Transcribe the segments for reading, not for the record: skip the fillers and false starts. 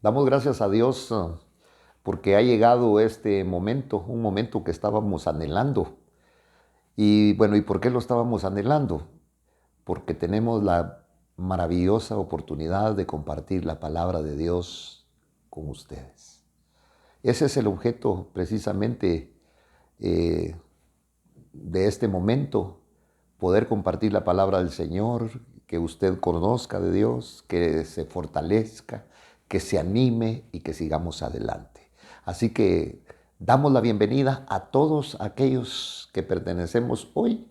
Damos gracias a Dios porque ha llegado este momento, un momento que estábamos anhelando. Y bueno, ¿y por qué lo estábamos anhelando? Porque tenemos la maravillosa oportunidad de compartir la palabra de Dios con ustedes. Ese es el objeto precisamente eh, de este momento, poder compartir la palabra del Señor, que usted conozca de Dios, que se fortalezca, que se anime y que sigamos adelante. Así que damos la bienvenida a todos aquellos que pertenecemos hoy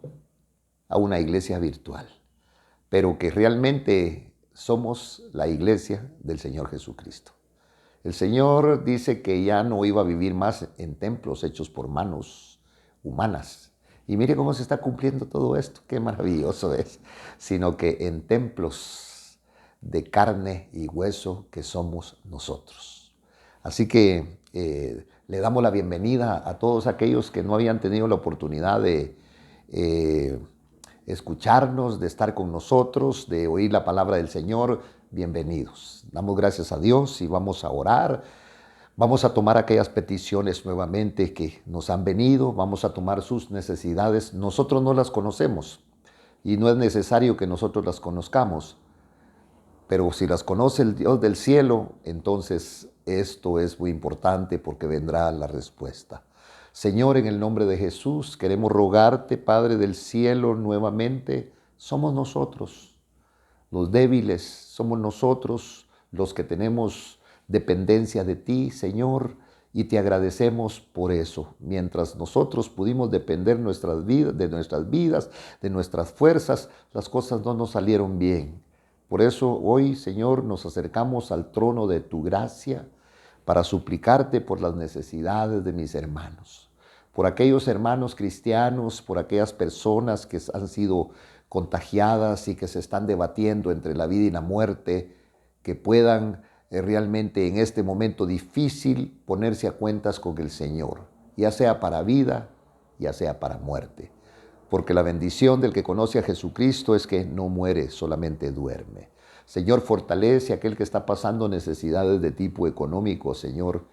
a una iglesia virtual, pero que realmente somos la iglesia del Señor Jesucristo. El Señor dice que ya no iba a vivir más en templos hechos por manos humanas. Y mire cómo se está cumpliendo todo esto, qué maravilloso es, sino que en templos de carne y hueso que somos nosotros. Así que le damos la bienvenida a todos aquellos que no habían tenido la oportunidad de escucharnos, de estar con nosotros, de oír la palabra del Señor. Bienvenidos. Damos gracias a Dios y vamos a orar. Vamos a tomar aquellas peticiones nuevamente que nos han venido, vamos a tomar sus necesidades. Nosotros no las conocemos y no es necesario que nosotros las conozcamos, pero si las conoce el Dios del cielo, entonces esto es muy importante porque vendrá la respuesta. Señor, en el nombre de Jesús, queremos rogarte, Padre del cielo, nuevamente, somos nosotros, los débiles, somos nosotros los que tenemos dependencia de ti, Señor, y te agradecemos por eso. Mientras nosotros pudimos depender de nuestras vidas, de nuestras fuerzas, las cosas no nos salieron bien. Por eso hoy, Señor, nos acercamos al trono de tu gracia para suplicarte por las necesidades de mis hermanos, por aquellos hermanos cristianos, por aquellas personas que han sido contagiadas y que se están debatiendo entre la vida y la muerte, que puedan realmente en este momento difícil ponerse a cuentas con el Señor, ya sea para vida, ya sea para muerte. Porque la bendición del que conoce a Jesucristo es que no muere, solamente duerme. Señor, fortalece a aquel que está pasando necesidades de tipo económico, Señor.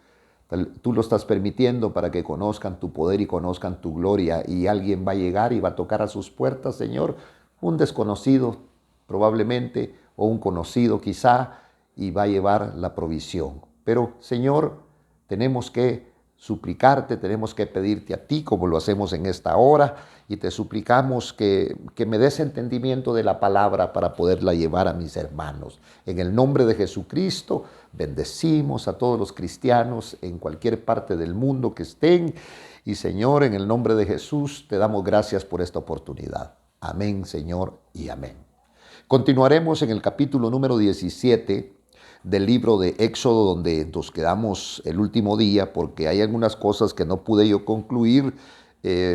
Tú lo estás permitiendo para que conozcan tu poder y conozcan tu gloria, y alguien va a llegar y va a tocar a sus puertas, Señor, un desconocido probablemente o un conocido quizá, y va a llevar la provisión. Pero, Señor, tenemos que suplicarte, tenemos que pedirte a ti como lo hacemos en esta hora, y te suplicamos que me des entendimiento de la palabra para poderla llevar a mis hermanos. En el nombre de Jesucristo, bendecimos a todos los cristianos en cualquier parte del mundo que estén. Y Señor, en el nombre de Jesús, te damos gracias por esta oportunidad. Amén, Señor, y amén. Continuaremos en el capítulo número 17 del libro de Éxodo, donde nos quedamos el último día, porque hay algunas cosas que no pude yo concluir.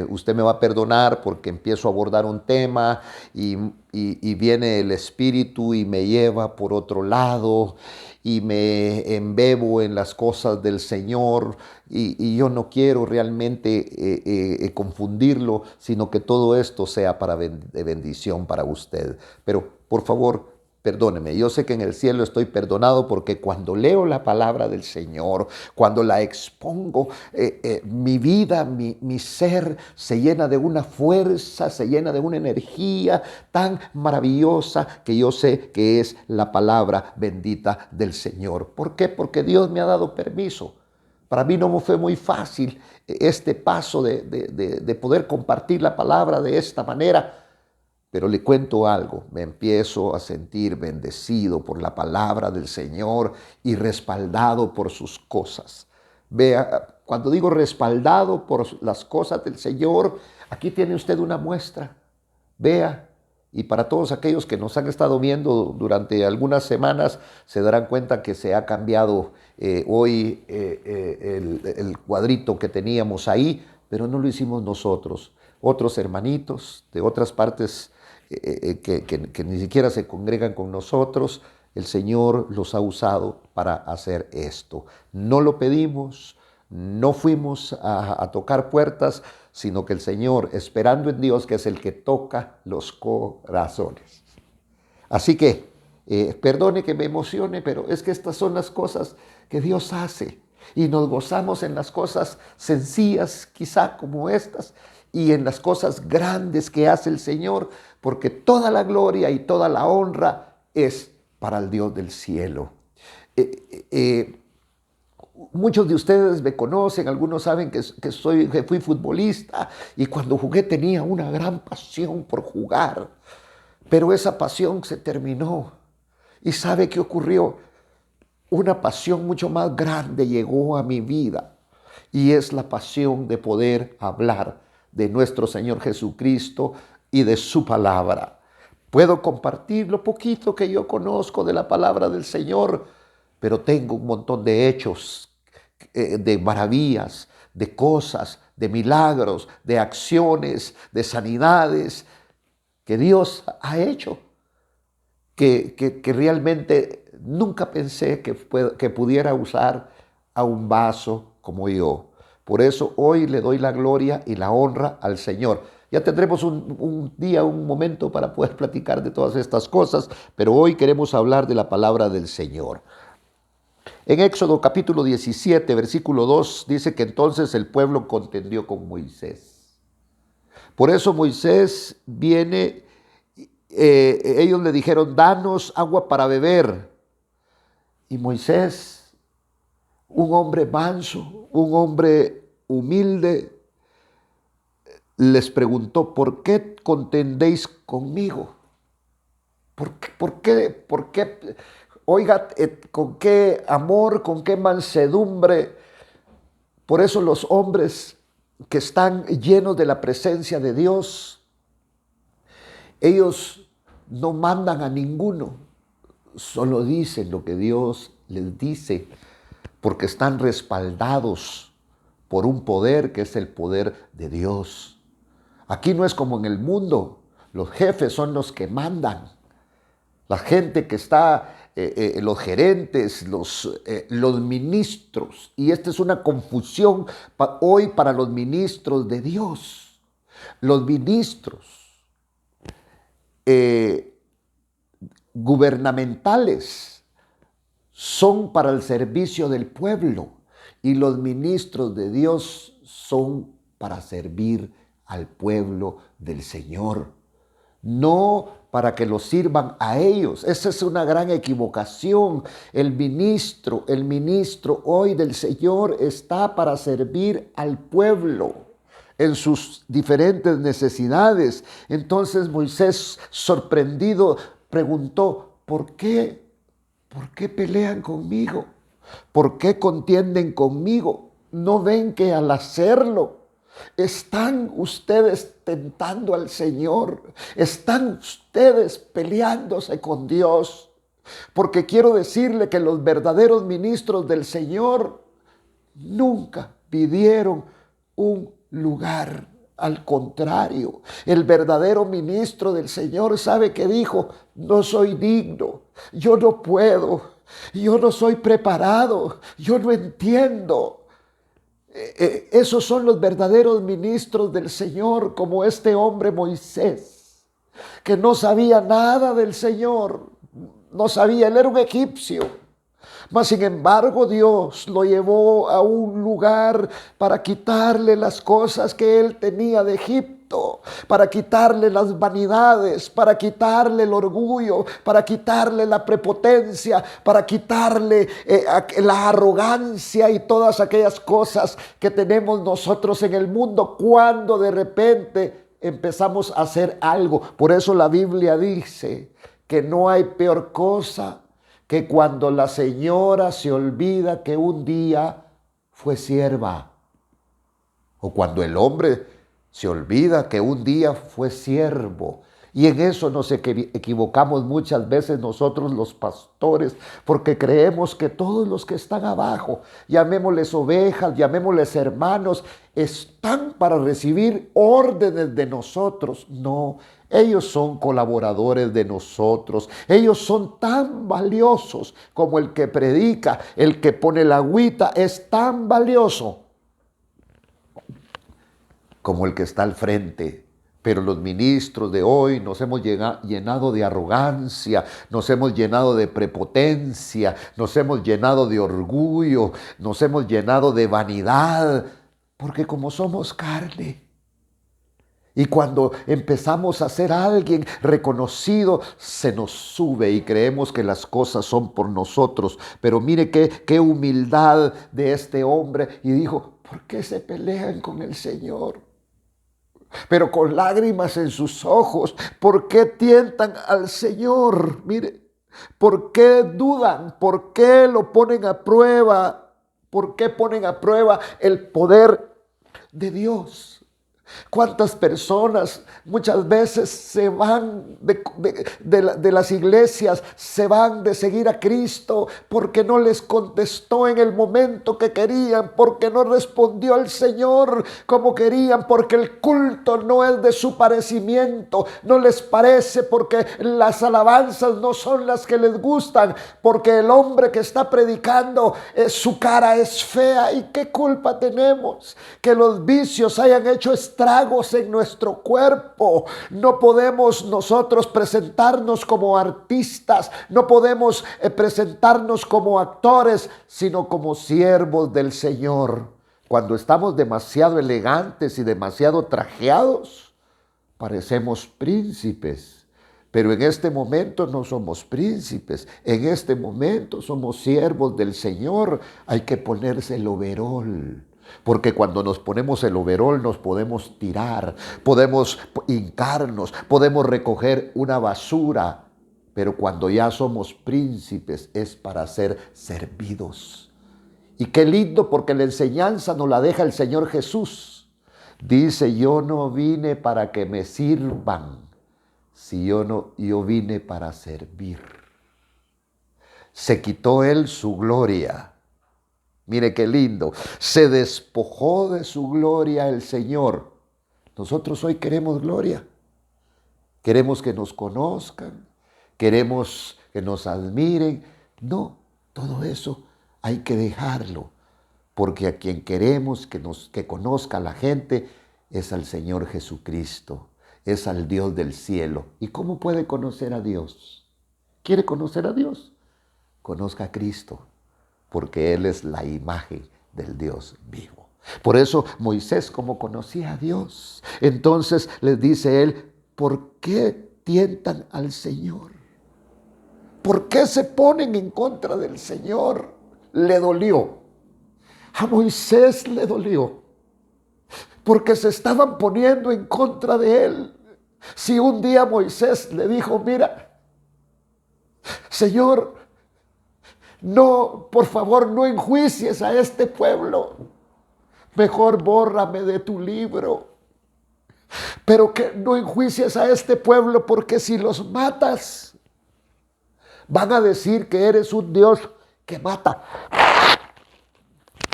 Usted me va a perdonar porque empiezo a abordar un tema y viene el Espíritu y me lleva por otro lado y me embebo en las cosas del Señor, y yo no quiero realmente confundirlo, sino que todo esto sea de bendición para usted. Pero por favor, perdóneme, yo sé que en el cielo estoy perdonado porque cuando leo la palabra del Señor, cuando la expongo, mi vida, mi ser se llena de una fuerza, se llena de una energía tan maravillosa que yo sé que es la palabra bendita del Señor. ¿Por qué? Porque Dios me ha dado permiso. Para mí no me fue muy fácil este paso de poder compartir la palabra de esta manera. Pero le cuento algo, me empiezo a sentir bendecido por la palabra del Señor y respaldado por sus cosas. Vea, cuando digo respaldado por las cosas del Señor, aquí tiene usted una muestra. Vea, y para todos aquellos que nos han estado viendo durante algunas semanas, se darán cuenta que se ha cambiado hoy el cuadrito que teníamos ahí, pero no lo hicimos nosotros. Otros hermanitos de otras partes que ni siquiera se congregan con nosotros, el Señor los ha usado para hacer esto. No lo pedimos, no fuimos a tocar puertas, sino que el Señor, esperando en Dios, que es el que toca los corazones. Así que Perdone que me emocione, pero es que estas son las cosas que Dios hace. Y nos gozamos en las cosas sencillas, quizá como estas, y en las cosas grandes que hace el Señor, porque toda la gloria y toda la honra es para el Dios del cielo. Muchos de ustedes me conocen, algunos saben que fui futbolista y cuando jugué tenía una gran pasión por jugar, pero esa pasión se terminó. ¿Y sabe qué ocurrió? Una pasión mucho más grande llegó a mi vida y es la pasión de poder hablar de nuestro Señor Jesucristo y de su palabra. Puedo compartir lo poquito que yo conozco de la palabra del Señor, pero tengo un montón de hechos, de maravillas, de cosas, de milagros, de acciones, de sanidades que Dios ha hecho, que realmente nunca pensé que pudiera usar a un vaso como yo. Por eso hoy le doy la gloria y la honra al Señor. Ya tendremos un día, un momento para poder platicar de todas estas cosas, pero hoy queremos hablar de la palabra del Señor. En Éxodo capítulo 17, versículo 2, dice que entonces el pueblo contendió con Moisés. Por eso Moisés viene, ellos le dijeron, danos agua para beber. Y Moisés, un hombre manso, un hombre humilde, les preguntó, ¿por qué contendéis conmigo? ¿Por qué? Oiga, con qué amor, con qué mansedumbre. Por eso los hombres que están llenos de la presencia de Dios, ellos no mandan a ninguno, solo dicen lo que Dios les dice, porque están respaldados por un poder que es el poder de Dios. Aquí no es como en el mundo, los jefes son los que mandan. La gente que está, los gerentes, los ministros. Y esta es una confusión hoy para los ministros de Dios. Los ministros gubernamentales son para el servicio del pueblo y los ministros de Dios son para servir al pueblo del Señor. No para que los sirvan a ellos. Esa es una gran equivocación. El ministro hoy del Señor está para servir al pueblo en sus diferentes necesidades. Entonces Moisés, sorprendido, preguntó, ¿por qué? ¿Por qué pelean conmigo? ¿Por qué contienden conmigo? ¿No ven que al hacerlo están ustedes tentando al Señor? ¿Están ustedes peleándose con Dios? Porque quiero decirle que los verdaderos ministros del Señor nunca pidieron un lugar. Al contrario, el verdadero ministro del Señor sabe que dijo, no soy digno, yo no puedo, yo no soy preparado, yo no entiendo. Esos son los verdaderos ministros del Señor, como este hombre Moisés, que no sabía nada del Señor, no sabía, él era un egipcio. Mas sin embargo Dios lo llevó a un lugar para quitarle las cosas que él tenía de Egipto, para quitarle las vanidades, para quitarle el orgullo, para quitarle la prepotencia, para quitarle la arrogancia y todas aquellas cosas que tenemos nosotros en el mundo cuando de repente empezamos a hacer algo. Por eso la Biblia dice que no hay peor cosa que cuando la señora se olvida que un día fue sierva, o cuando el hombre se olvida que un día fue siervo. Y en eso nos equivocamos muchas veces nosotros los pastores, porque creemos que todos los que están abajo, llamémosles ovejas, llamémosles hermanos, están para recibir órdenes de nosotros. No, ellos son colaboradores de nosotros. Ellos son tan valiosos como el que predica, el que pone la agüita, es tan valioso como el que está al frente Pero los ministros de hoy nos hemos llenado de arrogancia, nos hemos llenado de prepotencia, nos hemos llenado de orgullo, nos hemos llenado de vanidad, porque como somos carne, y cuando empezamos a ser alguien reconocido, se nos sube y creemos que las cosas son por nosotros. Pero mire qué humildad de este hombre. Y dijo, ¿por qué se pelean con el Señor? Pero con lágrimas en sus ojos, ¿por qué tientan al Señor? Mire, ¿por qué dudan? ¿Por qué lo ponen a prueba? ¿Por qué ponen a prueba el poder de Dios? ¿Cuántas personas muchas veces se van de las iglesias, se van de seguir a Cristo porque no les contestó en el momento que querían, porque no respondió el Señor como querían, porque el culto no es de su parecimiento, no les parece, porque las alabanzas no son las que les gustan, porque el hombre que está predicando, su cara es fea? ¿Y qué culpa tenemos? Que los vicios hayan hecho estragos en nuestro cuerpo. No podemos nosotros presentarnos como artistas, no podemos presentarnos como actores, sino como siervos del Señor. Cuando estamos demasiado elegantes y demasiado trajeados, parecemos príncipes. Pero en este momento no somos príncipes, en este momento somos siervos del Señor. Hay que ponerse el overol. Porque cuando nos ponemos el overol nos podemos tirar, podemos hincarnos, podemos recoger una basura. Pero cuando ya somos príncipes es para ser servidos. Y qué lindo, porque la enseñanza nos la deja el Señor Jesús. Dice, yo no vine para que me sirvan, yo vine para servir. Se quitó Él su gloria. Mire qué lindo. Se despojó de su gloria el Señor. Nosotros hoy queremos gloria. Queremos que nos conozcan. Queremos que nos admiren. No, todo eso hay que dejarlo. Porque a quien queremos que conozca la gente es al Señor Jesucristo. Es al Dios del cielo. ¿Y cómo puede conocer a Dios? ¿Quiere conocer a Dios? Conozca a Cristo. Porque Él es la imagen del Dios vivo. Por eso Moisés, como conocía a Dios, entonces les dice Él, ¿por qué tientan al Señor? ¿Por qué se ponen en contra del Señor? Le dolió. A Moisés le dolió. Porque se estaban poniendo en contra de Él. Si un día Moisés le dijo, mira, Señor, no, por favor, no enjuicies a este pueblo. Mejor bórrame de tu libro. Pero que no enjuicies a este pueblo, porque si los matas, van a decir que eres un Dios que mata.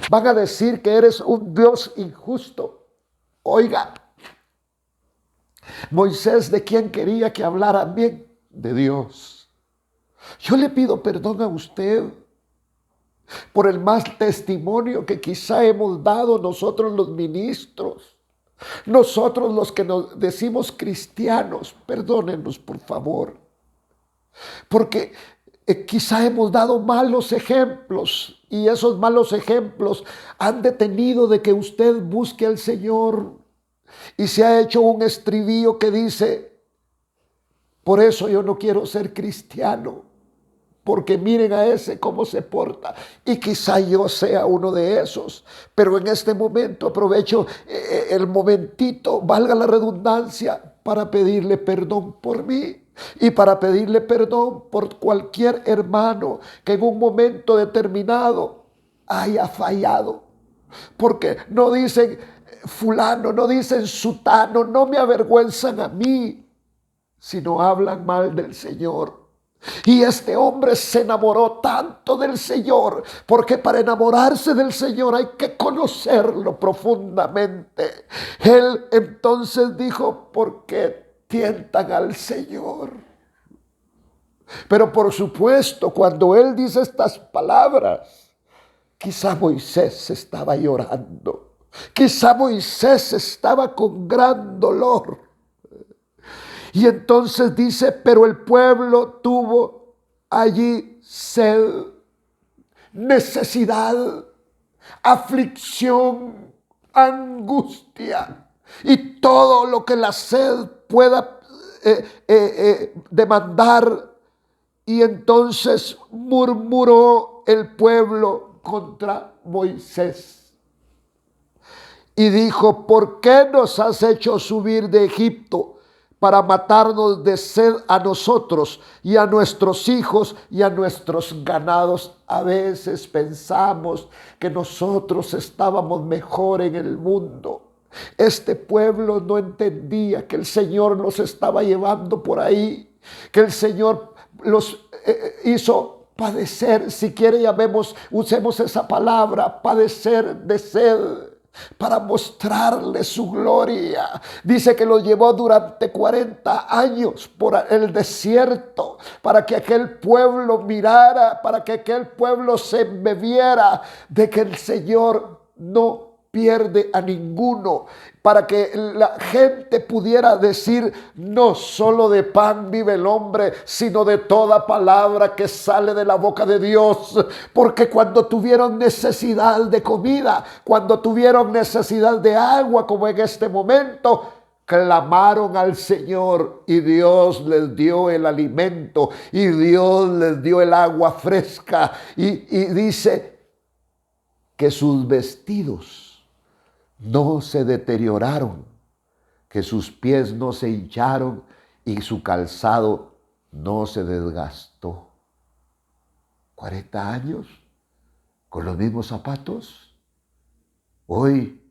Van a decir que eres un Dios injusto. Oiga, Moisés, ¿de quién quería que hablaran bien? De Dios. Yo le pido perdón a usted por el mal testimonio que quizá hemos dado nosotros los ministros, nosotros los que nos decimos cristianos. Perdónenos, por favor, porque quizá hemos dado malos ejemplos y esos malos ejemplos han detenido de que usted busque al Señor, y se ha hecho un estribillo que dice, por eso yo no quiero ser cristiano, porque miren a ese cómo se porta. Y quizá yo sea uno de esos. Pero en este momento aprovecho el momentito, valga la redundancia, para pedirle perdón por mí. Y para pedirle perdón por cualquier hermano que en un momento determinado haya fallado. Porque no dicen fulano, no dicen sutano, no me avergüenzan a mí, sino hablan mal del Señor. Y este hombre se enamoró tanto del Señor, porque para enamorarse del Señor hay que conocerlo profundamente. Él entonces dijo, ¿por qué tientan al Señor? Pero por supuesto, cuando él dice estas palabras, quizá Moisés estaba llorando. Quizá Moisés estaba con gran dolor. Y entonces dice, pero el pueblo tuvo allí sed, necesidad, aflicción, angustia y todo lo que la sed pueda demandar. Y entonces murmuró el pueblo contra Moisés y dijo, ¿por qué nos has hecho subir de Egipto para matarnos de sed a nosotros y a nuestros hijos y a nuestros ganados? A veces pensamos que nosotros estábamos mejor en el mundo. Este pueblo no entendía que el Señor los estaba llevando por ahí, que el Señor los hizo padecer, si quiere usemos esa palabra, padecer de sed, para mostrarle su gloria. Dice que los llevó durante 40 años por el desierto, para que aquel pueblo mirara, para que aquel pueblo se embebiera de que el Señor no pierde a ninguno, para que la gente pudiera decir, no solo de pan vive el hombre, sino de toda palabra que sale de la boca de Dios. Porque cuando tuvieron necesidad de comida, cuando tuvieron necesidad de agua, como en este momento, clamaron al Señor y Dios les dio el alimento y Dios les dio el agua fresca. Y dice que sus vestidos no se deterioraron, que sus pies no se hincharon y su calzado no se desgastó. 40 años con los mismos zapatos. Hoy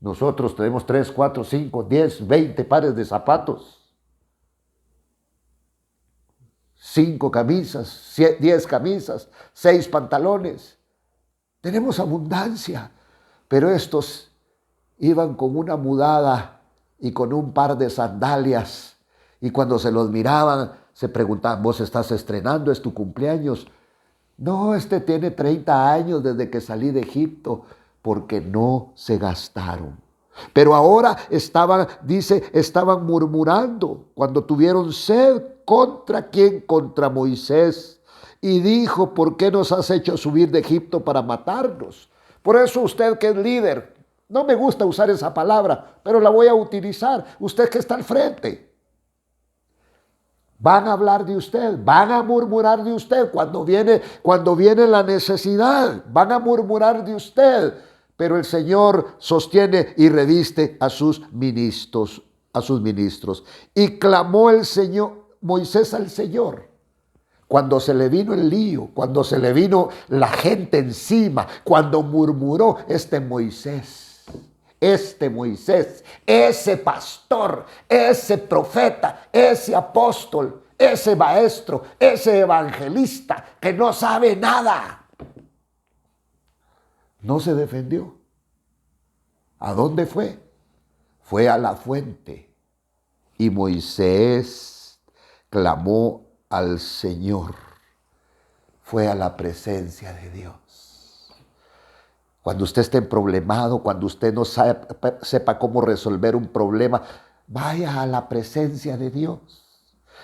nosotros tenemos 3, 4, 5, 10, 20 pares de zapatos. 5 camisas, 10 camisas, 6 pantalones. Tenemos abundancia, pero estos iban con una mudada y con un par de sandalias. Y cuando se los miraban, se preguntaban, ¿vos estás estrenando? ¿Es tu cumpleaños? No, este tiene 30 años desde que salí de Egipto, porque no se gastaron. Pero ahora estaban murmurando cuando tuvieron sed. ¿Contra quién? Contra Moisés. Y dijo, ¿por qué nos has hecho subir de Egipto para matarnos? Por eso usted que es líder, no me gusta usar esa palabra, pero la voy a utilizar. Usted que está al frente. Van a hablar de usted, van a murmurar de usted cuando viene la necesidad. Van a murmurar de usted, pero el Señor sostiene y reviste a sus ministros. Y clamó el Señor, Moisés al Señor. Cuando se le vino el lío, cuando se le vino la gente encima, cuando murmuró este Moisés, ese pastor, ese profeta, ese apóstol, ese maestro, ese evangelista que no sabe nada, no se defendió. ¿A dónde fue? Fue a la fuente. Y Moisés clamó al Señor. Fue a la presencia de Dios. Cuando usted esté problemado, cuando usted no sepa cómo resolver un problema, vaya a la presencia de Dios.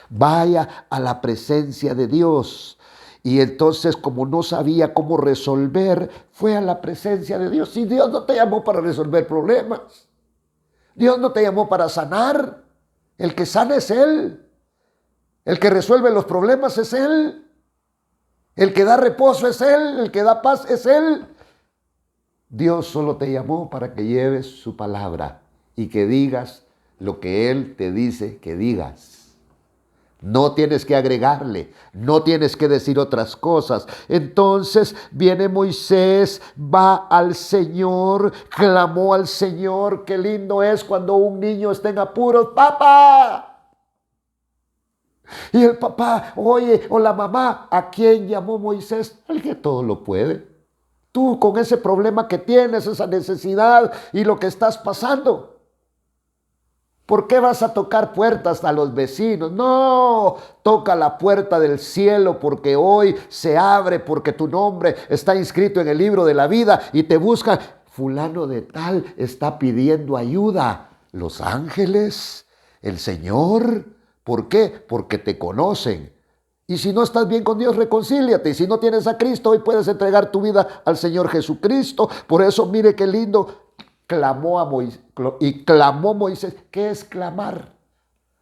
Vaya a la presencia de Dios. Y entonces, como no sabía cómo resolver, fue a la presencia de Dios. Y Dios no te llamó para resolver problemas. Dios no te llamó para sanar. El que sana es Él. El que resuelve los problemas es Él. El que da reposo es Él. El que da paz es Él. Dios solo te llamó para que lleves su palabra y que digas lo que Él te dice que digas. No tienes que agregarle, no tienes que decir otras cosas. Entonces viene Moisés, va al Señor, clamó al Señor. Qué lindo es cuando un niño está en apuros. ¡Papá! Y el papá, oye, o la mamá, ¿a quién llamó Moisés? El que todo lo puede. Tú con ese problema que tienes, esa necesidad y lo que estás pasando. ¿Por qué vas a tocar puertas a los vecinos? No, toca la puerta del cielo porque hoy se abre, porque tu nombre está inscrito en el libro de la vida y te buscan. Fulano de tal está pidiendo ayuda. Los ángeles, el Señor, ¿Por qué? Porque te conocen. Y si no estás bien con Dios, reconcíliate. Y si no tienes a Cristo, hoy puedes entregar tu vida al Señor Jesucristo. Por eso, mire qué lindo, clamó a Moisés. Y clamó Moisés. ¿Qué es clamar?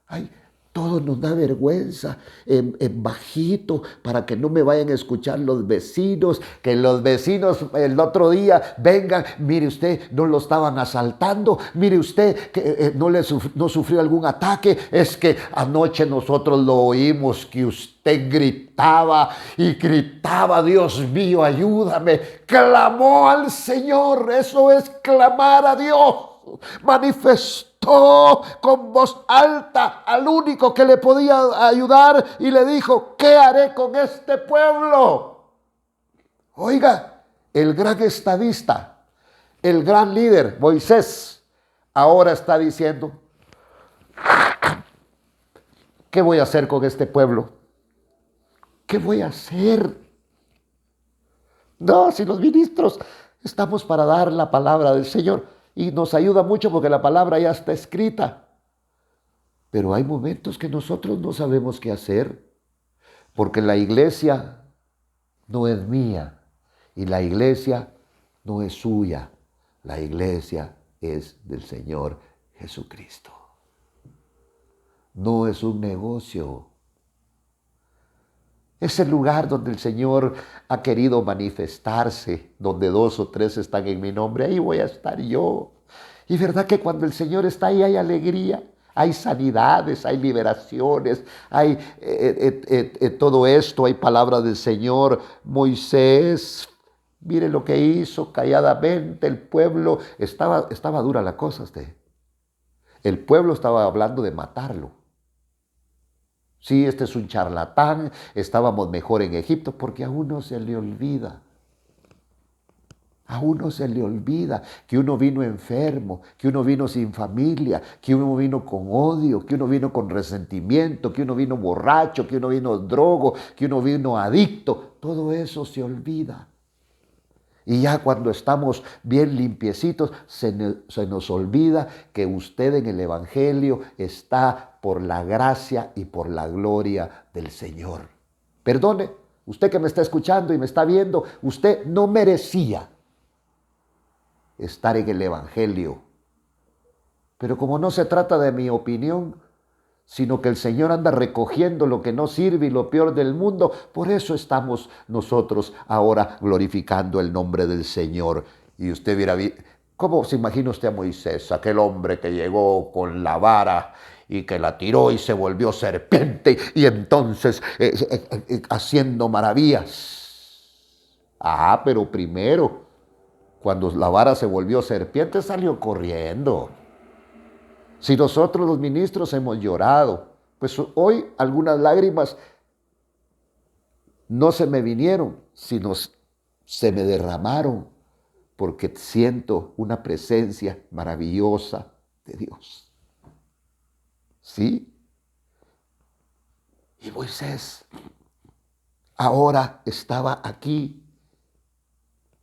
Ay, todo nos da vergüenza, en bajito, para que no me vayan a escuchar los vecinos, que los vecinos el otro día vengan, mire usted, no lo estaban asaltando, mire usted que no sufrió algún ataque, es que anoche nosotros lo oímos que usted gritaba y gritaba, Dios mío, ayúdame, clamó al Señor, eso es clamar a Dios, manifestó con voz alta al único que le podía ayudar y le dijo, ¿qué haré con este pueblo? Oiga, el gran estadista, el gran líder, Moisés, ahora está diciendo, ¿qué voy a hacer con este pueblo? ¿Qué voy a hacer? No, si los ministros estamos para dar la palabra del Señor y nos ayuda mucho porque la palabra ya está escrita. Pero hay momentos que nosotros no sabemos qué hacer porque la iglesia no es mía y la iglesia no es suya. La iglesia es del Señor Jesucristo. No es un negocio. Es el lugar donde el Señor ha querido manifestarse, donde 2 o 3 están en mi nombre, ahí voy a estar yo. Y verdad que cuando el Señor está ahí hay alegría, hay sanidades, hay liberaciones, hay todo esto, hay palabra del Señor. Moisés, mire lo que hizo calladamente, el pueblo, estaba dura la cosa usted. El pueblo estaba hablando de matarlo. Sí, este es un charlatán, estábamos mejor en Egipto, porque a uno se le olvida. A uno se le olvida que uno vino enfermo, que uno vino sin familia, que uno vino con odio, que uno vino con resentimiento, que uno vino borracho, que uno vino drogo, que uno vino adicto. Todo eso se olvida. Y ya cuando estamos bien limpiecitos, se nos olvida que usted en el Evangelio está por la gracia y por la gloria del Señor. Perdone, usted que me está escuchando y me está viendo, usted no merecía estar en el Evangelio. Pero como no se trata de mi opinión, sino que el Señor anda recogiendo lo que no sirve y lo peor del mundo. Por eso estamos nosotros ahora glorificando el nombre del Señor. Y usted dirá, ¿cómo se imagina usted a Moisés, aquel hombre que llegó con la vara y que la tiró y se volvió serpiente y entonces haciendo maravillas? Ah, pero primero, cuando la vara se volvió serpiente, salió corriendo. Si nosotros los ministros hemos llorado, pues hoy algunas lágrimas no se me vinieron, sino se me derramaron, porque siento una presencia maravillosa de Dios. ¿Sí? Y Moisés ahora estaba aquí,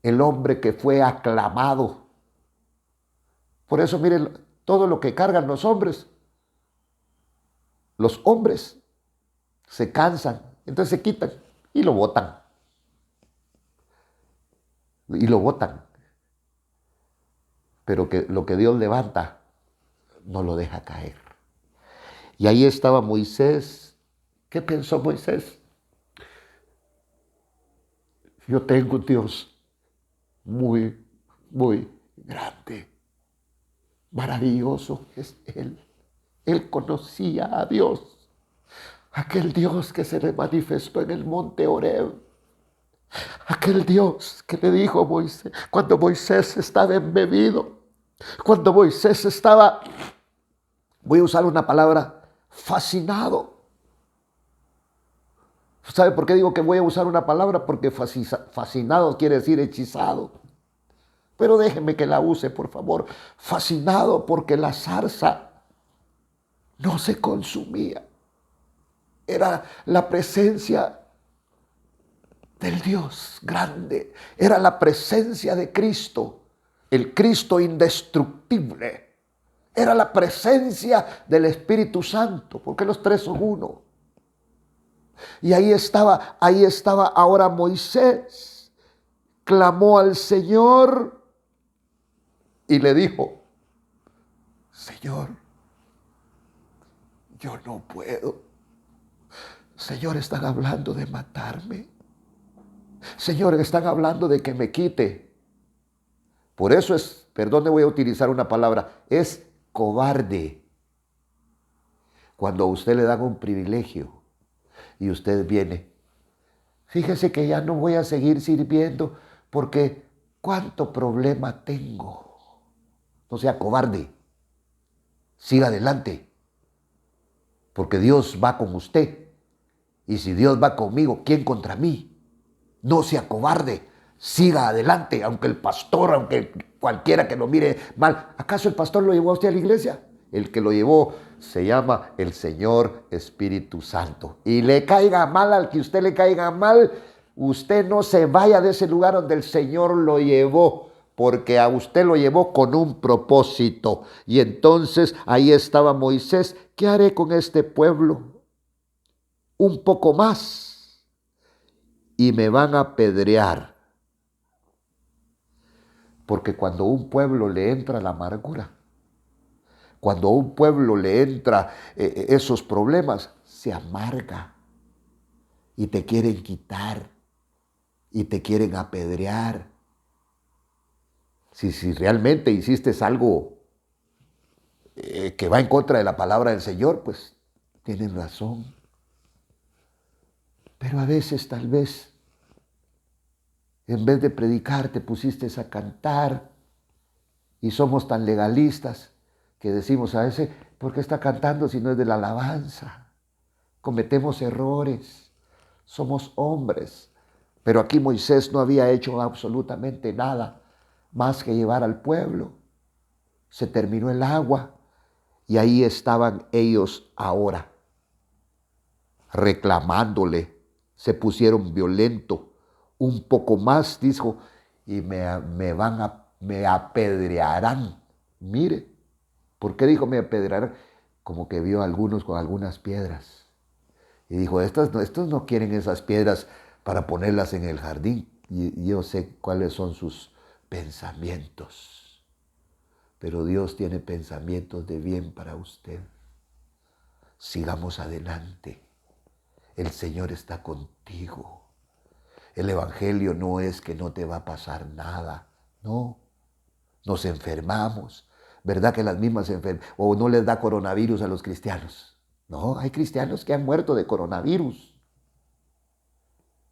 el hombre que fue aclamado. Por eso miren, todo lo que cargan los hombres se cansan, entonces se quitan y lo botan. Y lo botan. Pero que lo que Dios levanta no lo deja caer. Y ahí estaba Moisés. ¿Qué pensó Moisés? Yo tengo un Dios muy, muy grande. Maravilloso es Él. Él conocía a Dios. Aquel Dios que se le manifestó en el monte Horeb. Aquel Dios que le dijo a Moisés, cuando Moisés estaba embebido, cuando Moisés estaba, voy a usar una palabra, fascinado. ¿Sabe por qué digo que voy a usar una palabra? Porque fascinado quiere decir hechizado. Pero déjeme que la use, por favor. Fascinado porque la zarza no se consumía. Era la presencia del Dios grande. Era la presencia de Cristo, el Cristo indestructible, Era la presencia del Espíritu Santo, porque los tres son uno. Y ahí estaba ahora Moisés. Clamó al Señor y le dijo: Señor, yo no puedo. Señor, están hablando de matarme. Señor, están hablando de que me quite. Por eso voy a utilizar una palabra, es cobarde. Cuando a usted le dan un privilegio y usted viene, fíjese que ya no voy a seguir sirviendo porque cuánto problema tengo. No sea cobarde. Siga adelante. Porque Dios va con usted. Y si Dios va conmigo, ¿quién contra mí? No sea cobarde. Siga adelante, aunque el pastor, aunque cualquiera que lo mire mal. ¿Acaso el pastor lo llevó a usted a la iglesia? El que lo llevó se llama el Señor Espíritu Santo. Y le caiga mal al que usted le caiga mal, usted no se vaya de ese lugar donde el Señor lo llevó, porque a usted lo llevó con un propósito. Y entonces ahí estaba Moisés. ¿Qué haré con este pueblo? Un poco más y me van a apedrear. Porque cuando a un pueblo le entra la amargura, cuando a un pueblo le entra esos problemas, se amarga y te quieren quitar y te quieren apedrear. Si realmente hiciste algo que va en contra de la palabra del Señor, pues tienen razón. Pero a veces tal vez, en vez de predicar, te pusiste a cantar y somos tan legalistas que decimos a veces, ¿por qué está cantando si no es de la alabanza? Cometemos errores, somos hombres. Pero aquí Moisés no había hecho absolutamente nada más que llevar al pueblo. Se terminó el agua y ahí estaban ellos ahora, reclamándole. Se pusieron violentos. Un poco más, dijo, y me apedrearán. Mire, ¿por qué dijo me apedrearán? Como que vio a algunos con algunas piedras. Y dijo, estos no quieren esas piedras para ponerlas en el jardín. Y yo sé cuáles son sus pensamientos. Pero Dios tiene pensamientos de bien para usted. Sigamos adelante. El Señor está contigo. El Evangelio no es que no te va a pasar nada. No. Nos enfermamos. ¿Verdad que las mismas enfermedades? O no les da coronavirus a los cristianos. No, hay cristianos que han muerto de coronavirus.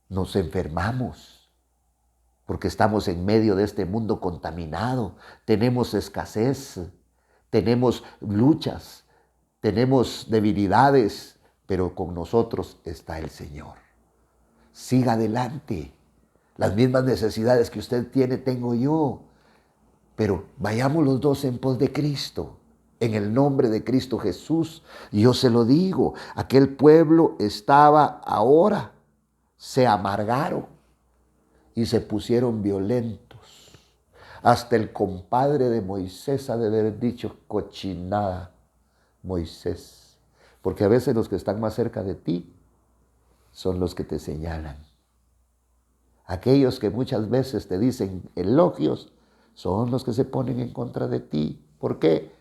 Nos enfermamos porque estamos en medio de este mundo contaminado. Tenemos escasez, tenemos luchas, tenemos debilidades, pero con nosotros está el Señor. Siga adelante. Las mismas necesidades que usted tiene, tengo yo. Pero vayamos los dos en pos de Cristo. En el nombre de Cristo Jesús. Y yo se lo digo, aquel pueblo estaba ahora, se amargaron y se pusieron violentos. Hasta el compadre de Moisés ha de haber dicho cochinada, Moisés. Porque a veces los que están más cerca de ti son los que te señalan. Aquellos que muchas veces te dicen elogios son los que se ponen en contra de ti. ¿Por qué?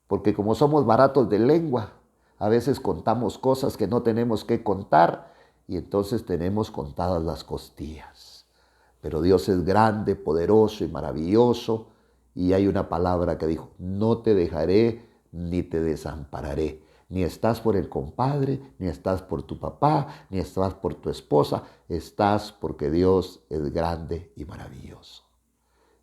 Porque como somos baratos de lengua, a veces contamos cosas que no tenemos que contar y entonces tenemos contadas las costillas. Pero Dios es grande, poderoso y maravilloso y hay una palabra que dijo, no te dejaré ni te desampararé. Ni estás por el compadre, ni estás por tu papá, ni estás por tu esposa, estás porque Dios es grande y maravilloso.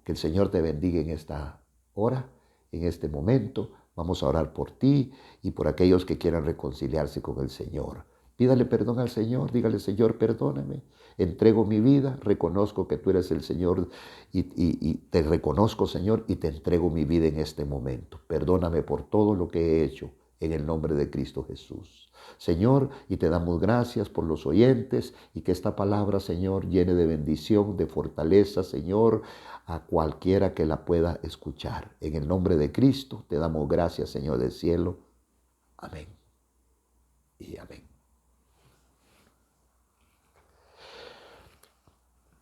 Que el Señor te bendiga en esta hora, en este momento. Vamos a orar por ti y por aquellos que quieran reconciliarse con el Señor. Pídale perdón al Señor, dígale, Señor, perdóname. Entrego mi vida, reconozco que tú eres el Señor y te reconozco, Señor, y te entrego mi vida en este momento. Perdóname por todo lo que he hecho en el nombre de Cristo Jesús. Señor, y te damos gracias por los oyentes y que esta palabra, Señor, llene de bendición, de fortaleza, Señor, a cualquiera que la pueda escuchar. En el nombre de Cristo te damos gracias, Señor del cielo. Amén y amén.